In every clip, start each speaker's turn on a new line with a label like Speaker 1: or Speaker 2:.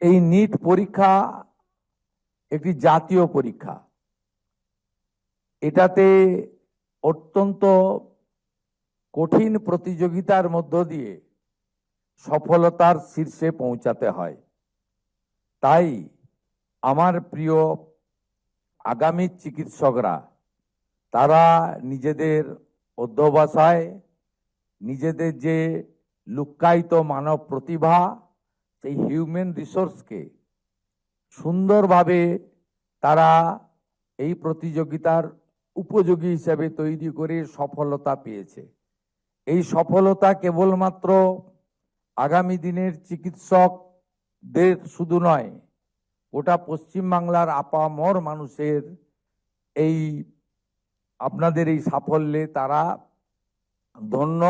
Speaker 1: এই নিট পরীক্ষা একটি জাতীয় পরীক্ষা। এটাতে অত্যন্ত কঠিন প্রতিযোগিতার মধ্য দিয়ে সফলতার শীর্ষে পৌঁছাতে হয়। তাই আমার প্রিয় আগামী চিকিৎসকরা তারা নিজেদের অধ্যবসায়, নিজেদের যে লুক্কায়িত মানব প্রতিভা, সেই হিউম্যান রিসোর্সকে সুন্দরভাবে তারা এই প্রতিযোগিতার উপযোগী হিসেবে তৈরি করে সফলতা পেয়েছে। এই সফলতা কেবলমাত্র আগামী দিনের চিকিৎসকদের শুধু নয়, গোটা পশ্চিমবাংলার আপামর মানুষের এই আপনাদের এই সাফল্যে তারা ধন্য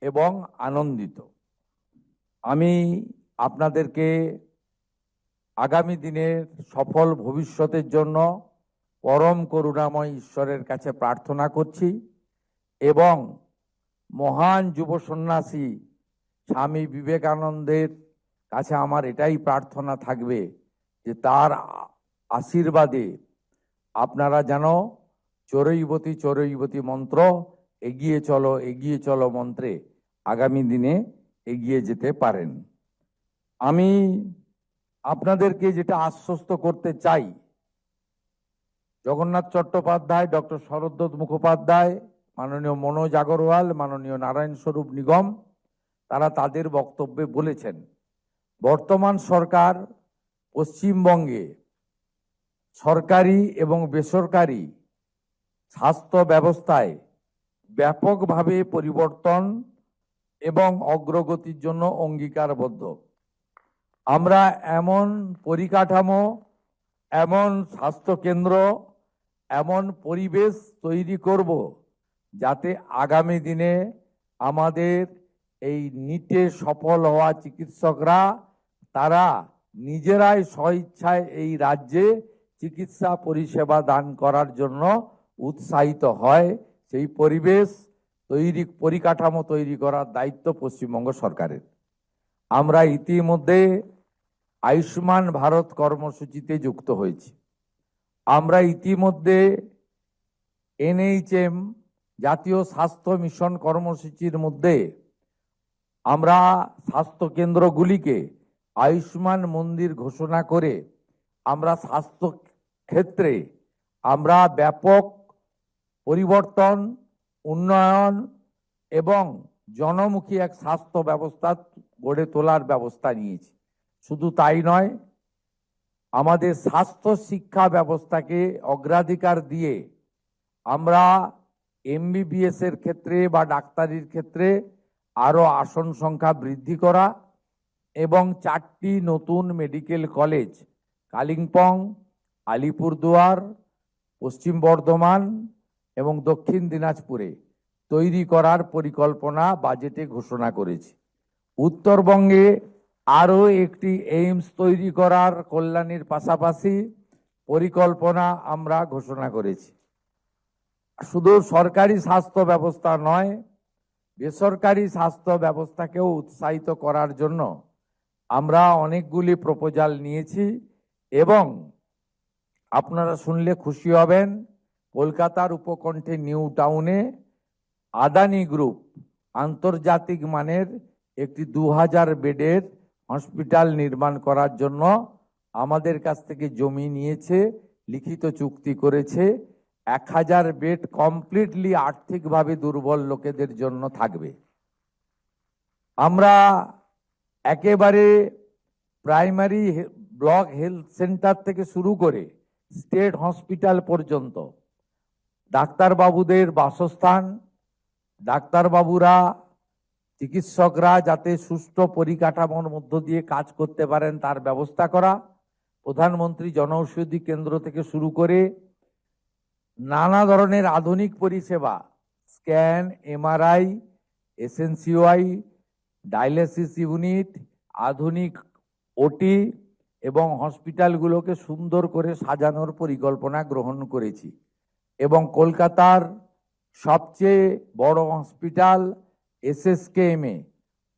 Speaker 1: এবং আনন্দিত। আমি আপনাদেরকে আগামী দিনের সফল ভবিষ্যতের জন্য পরম করুণাময় ঈশ্বরের কাছে প্রার্থনা করছি এবং মহান যুব সন্ন্যাসী স্বামী বিবেকানন্দের কাছে আমার এটাই প্রার্থনা থাকবে যে তার আশীর্বাদে আপনারা যেন চরৈবতী চরৈবতী মন্ত্র, এগিয়ে চলো মন্ত্রে আগামী দিনে এগিয়ে যেতে পারেন। আমি আপনাদেরকে যেটা আশ্বস্ত করতে চাই, জগন্নাথ চট্টোপাধ্যায়, ডক্টর শরদ্দত্ত মুখোপাধ্যায়, মাননীয় মনোজ আগরওয়াল, মাননীয় নারায়ণ স্বরূপ নিগম, তারা তাদের বক্তব্যে বলেছেন বর্তমান সরকার পশ্চিমবঙ্গে সরকারি এবং বেসরকারি স্বাস্থ্য ব্যবস্থায় ব্যাপকভাবে পরিবর্তন এবং অগ্রগতির জন্য অঙ্গীকারবদ্ধ। আমরা এমন পরিকাঠামো, এমন স্বাস্থ্যকেন্দ্র, এমন পরিবেশ তৈরি করব যাতে আগামী দিনে আমাদের এই নিটে সফল হওয়া চিকিৎসকরা তারা নিজেরাই স্বইচ্ছায় এই রাজ্যে চিকিৎসা পরিষেবা দান করার জন্য উৎসাহিত হয়। সেই পরিবেশ পরিকাঠামো তৈরি করার দায়িত্ব পশ্চিমবঙ্গ সরকারের। আমরা ইতিমধ্যে আয়ুষ্মান ভারত কর্মসূচিতে যুক্ত হয়েছি। আমরা ইতিমধ্যে NHM জাতীয় স্বাস্থ্য মিশন কর্মসূচির মধ্যে আমরা স্বাস্থ্য কেন্দ্রগুলিকে আয়ুষ্মান মন্দির ঘোষণা করে আমরা স্বাস্থ্য ক্ষেত্রে আমরা ব্যাপক পরিবর্তন, উন্নয়ন এবং জনমুখী এক স্বাস্থ্য ব্যবস্থা গড়ে তোলার ব্যবস্থা নিয়েছি। শুধু তাই নয়, আমাদের স্বাস্থ্য শিক্ষা ব্যবস্থাকে অগ্রাধিকার দিয়ে আমরা MBBS এর ক্ষেত্রে বা ডাক্তারির ক্ষেত্রে আরো আসন সংখ্যা বৃদ্ধি করা এবং 4টি নতুন মেডিকেল কলেজ কালিম্পং, আলিপুরদুয়ার, পশ্চিম বর্ধমান এবং দক্ষিণ দিনাজপুরে তৈরি করার পরিকল্পনা বাজেটে ঘোষণা করেছি। উত্তরবঙ্গে আরো একটি এইমস তৈরি করার কল্যাণীর পাশাপাশি পরিকল্পনা আমরা ঘোষণা করেছি। শুধু সরকারি স্বাস্থ্য ব্যবস্থা নয়, বেসরকারি স্বাস্থ্য ব্যবস্থাকেও উৎসাহিত করার জন্য আমরা অনেকগুলি প্রপোজাল নিয়েছি এবং আপনারা শুনলে খুশি হবেন, কলকাতার উপকণ্ঠে নিউ টাউনে আদানি গ্রুপ আন্তর্জাতিক মানের একটি 2000 বেডের হসপিটাল নির্মাণ করার জন্য আমাদের কাছ থেকে জমি নিয়েছে, লিখিত চুক্তি করেছে। 1000 বেড কমপ্লিটলি আর্থিকভাবে দুর্বল লোকেদের জন্য থাকবে। আমরা একেবারে প্রাইমারি ব্লক হেলথ সেন্টার থেকে শুরু করে স্টেট হসপিটাল পর্যন্ত ডাক্তারবাবুদের বাসস্থান, ডাক্তারবাবুরা, চিকিৎসকরা যাতে সুষ্ঠু পরিকাঠামোর মধ্য দিয়ে কাজ করতে পারেন তার ব্যবস্থা করা, প্রধানমন্ত্রী জনঔষধি কেন্দ্র থেকে শুরু করে নানা ধরনের আধুনিক পরিষেবা, scan, MRI, SNCY, dialysis unit, আধুনিক OT এবং হসপিটালগুলোকে সুন্দর করে সাজানোর পরিকল্পনা গ্রহণ করেছি এবং কলকাতার সবচেয়ে বড় হসপিটাল SSKM এ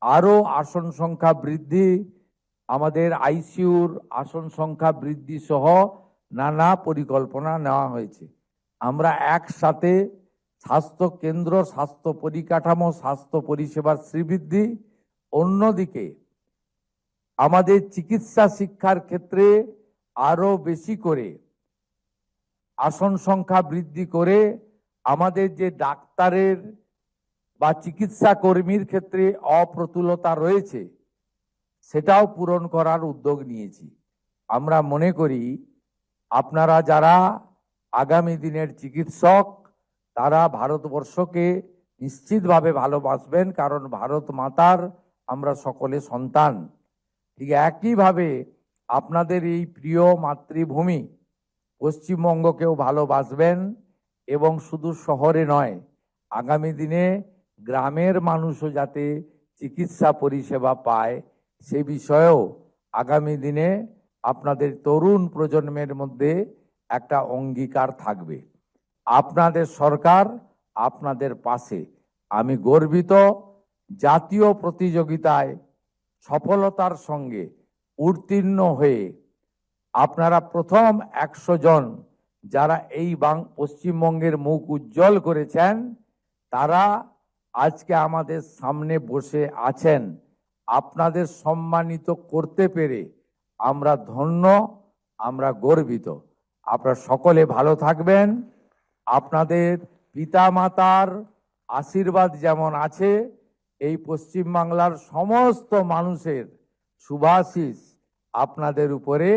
Speaker 1: আরো আসন সংখ্যা বৃদ্ধি আমাদের আইসিইউর আসন সংখ্যা বৃদ্ধি সহ নানা পরিকল্পনা নেওয়া হয়েছে। আমরা একসাথে স্বাস্থ্য কেন্দ্র, স্বাস্থ্য পরিকাঠামো, স্বাস্থ্য পরিষেবার শ্রীবৃদ্ধি, অন্যদিকে আমাদের চিকিৎসা শিক্ষার ক্ষেত্রে আরো বেশি করে আসন সংখ্যা বৃদ্ধি করে আমাদের যে ডাক্তারের বা চিকিৎসা কর্মীর ক্ষেত্রে অপ্রতুলতা রয়েছে সেটাও পূরণ করার উদ্যোগ নিয়েছি। আমরা মনে করি আপনারা যারা আগামী দিনের চিকিৎসক তারা ভারতবর্ষকে নিশ্চিতভাবে ভালোবাসবেন, কারণ ভারত মাতার আমরা সকলে সন্তান। ঠিক একইভাবে আপনাদের এই প্রিয় মাতৃভূমি পশ্চিমবঙ্গকেও ভালোবাসবেন এবং শুধু শহরে নয়, আগামী দিনে গ্রামের মানুষও যাতে চিকিৎসা পরিষেবা পায় সে বিষয়েও আগামী দিনে আপনাদের তরুণ প্রজন্মের মধ্যে একটা অঙ্গীকার থাকবে। আপনাদের সরকার আপনাদের পাশে। আমি গর্বিত জাতীয় প্রতিযোগিতায় সফলতার সঙ্গে উত্তীর্ণ হয়ে আপনারা প্রথম 100 জন যারা এই পশ্চিমবঙ্গের মুখ উজ্জ্বল করেছেন তারা আজকে আমাদের সামনে বসে আছেন। আপনাদের সম্মানিত করতে পেরে আমরা ধন্য, আমরা গর্বিত। আপনারা সকলে ভালো থাকবেন। আপনাদের পিতামাতার আশীর্বাদ যেমন আছে, এই পশ্চিমবাংলার সমস্ত মানুষের শুভাশিস আপনাদের উপরে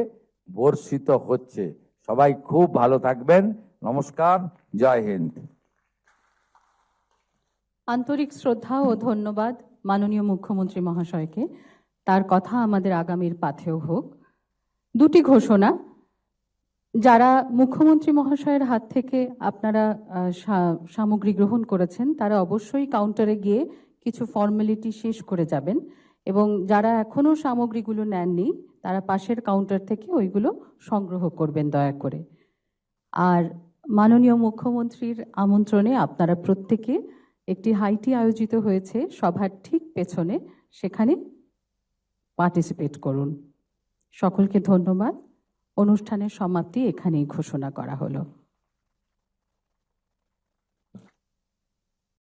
Speaker 1: বর্ষিত হচ্ছে। সবাই খুব ভালো থাকবেন। নমস্কার, জয় হিন্দ।
Speaker 2: আন্তরিক শ্রদ্ধা ও ধন্যবাদ মাননীয় মুখ্যমন্ত্রী মহাশয়কে। তার কথা আমাদের আগামীর পাথেয় হোক। দুটি ঘোষণা, যারা মুখ্যমন্ত্রী মহাশয়ের হাত থেকে আপনারা সামগ্রী গ্রহণ করেছেন তারা অবশ্যই কাউন্টারে গিয়ে কিছু ফর্মালিটি শেষ করে যাবেন, এবং যারা এখনো সামগ্রীগুলো নেননি তারা পাশের কাউন্টার থেকে ওইগুলো সংগ্রহ করবেন দয়া করে। আর মাননীয় মুখ্যমন্ত্রীর আমন্ত্রণে আপনারা প্রত্যেকে একটি হাইটি আয়োজিত হয়েছে সভার ঠিক পেছনে, সেখানে পার্টিসিপেট করুন। সকলকে ধন্যবাদ। অনুষ্ঠানের সমাপ্তি এখানেই ঘোষণা করা হলো।